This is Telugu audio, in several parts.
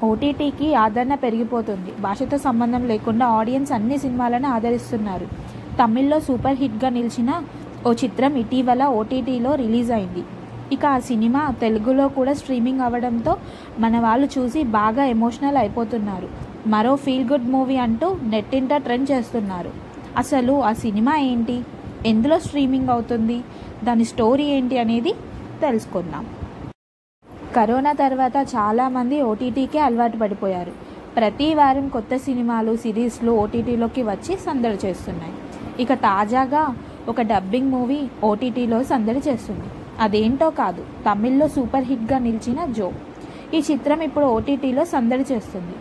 ఓటీటీకి ఆదరణ పెరిగిపోతుంది. భాషతో సంబంధం లేకుండా ఆడియన్స్ అన్ని సినిమాలను ఆదరిస్తున్నారు. తమిళ్లో సూపర్ హిట్గా నిలిచిన ఓ చిత్రం ఇటీవల ఓటీటీలో రిలీజ్ అయింది. ఇక ఆ సినిమా తెలుగులో కూడా స్ట్రీమింగ్ అవ్వడంతో మన వాళ్ళు చూసి బాగా ఎమోషనల్ అయిపోతున్నారు. మరో ఫీల్ గుడ్ మూవీ అంటూ నెట్టింట ట్రెండ్ చేస్తున్నారు. అసలు ఆ సినిమా ఏంటి, ఎందులో స్ట్రీమింగ్ అవుతుంది, దాని స్టోరీ ఏంటి అనేది తెలుసుకుందాం. కరోనా తర్వాత చాలామంది ఓటీటీకే అలవాటు పడిపోయారు. ప్రతి వారం కొత్త సినిమాలు, సిరీస్లు ఓటీటీలోకి వచ్చి సందడి చేస్తున్నాయి. ఇక తాజాగా ఒక డబ్బింగ్ మూవీ ఓటీటీలో సందడి చేస్తుంది. అదేంటో కాదు, తమిళ్లో సూపర్ హిట్గా నిలిచిన జో. ఈ చిత్రం ఇప్పుడు ఓటీటీలో సందడి చేస్తుంది.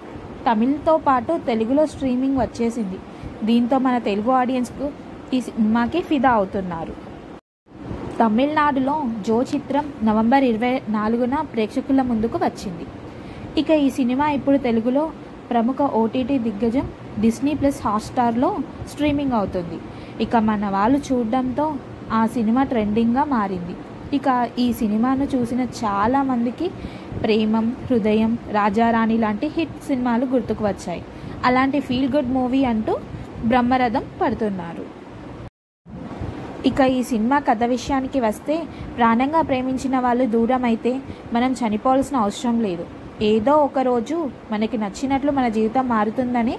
తమిళ్తో పాటు తెలుగులో స్ట్రీమింగ్ వచ్చేసింది. దీంతో మన తెలుగు ఆడియన్స్కు ఈ సినిమాకి ఫిదా అవుతున్నారు. తమిళనాడులో జో చిత్రం నవంబర్ 24న ప్రేక్షకుల ముందుకు వచ్చింది. ఇక ఈ సినిమా ఇప్పుడు తెలుగులో ప్రముఖ ఓటీటీ దిగ్గజం డిస్నీ ప్లస్ హాట్స్టార్లో స్ట్రీమింగ్ అవుతుంది. ఇక మన వాళ్ళు చూడడంతో ఆ సినిమా ట్రెండింగ్గా మారింది. ఇక ఈ సినిమాను చూసిన చాలామందికి ప్రేమం, హృదయం, రాజారాణి లాంటి హిట్ సినిమాలు గుర్తుకు వచ్చాయి. అలాంటి ఫీల్ గుడ్ మూవీ అంటూ బ్రహ్మరథం పడుతున్నారు. ఇక ఈ సినిమా కథ విషయానికి వస్తే, ప్రాణంగా ప్రేమించిన వాళ్ళు దూరం అయితే మనం చనిపోవాల్సిన అవసరం లేదు, ఏదో ఒక రోజు మనకి నచ్చినట్లు మన జీవితం మారుతుందని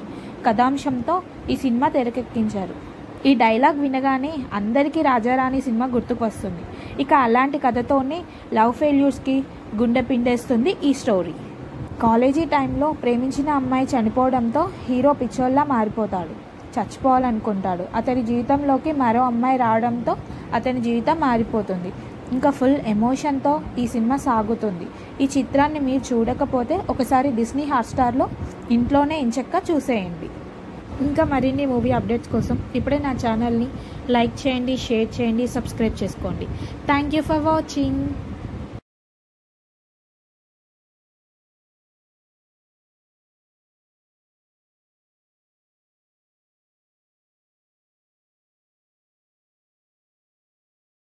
కథాంశంతో ఈ సినిమా తెరకెక్కించారు. ఈ డైలాగ్ వినగానే అందరికీ రాజారాణి సినిమా గుర్తుకు వస్తుంది. ఇక అలాంటి కథతోనే లవ్ ఫెయిల్యూర్స్కి గుండె పిండేస్తుంది ఈ స్టోరీ. కాలేజీ టైంలో ప్రేమించిన అమ్మాయి చనిపోవడంతో హీరో పిచ్చోల్లా మారిపోతాడు, చచ్చిపోవాలనుకుంటాడు. అతని జీవితంలోకి మరో అమ్మాయి రావడంతో అతని జీవితం మారిపోతుంది. ఇంకా ఫుల్ ఎమోషన్తో ఈ సినిమా సాగుతుంది. ఈ చిత్రాన్ని మీరు చూడకపోతే ఒకసారి డిస్నీ హాట్స్టార్లో ఇంట్లోనే ఎంచక్కా చూసేయండి. ఇంకా మరిన్ని మూవీ అప్డేట్స్ కోసం ఇప్పుడే నా ఛానల్ని లైక్ చేయండి, షేర్ చేయండి, సబ్స్క్రైబ్ చేసుకోండి. Thank you for watching.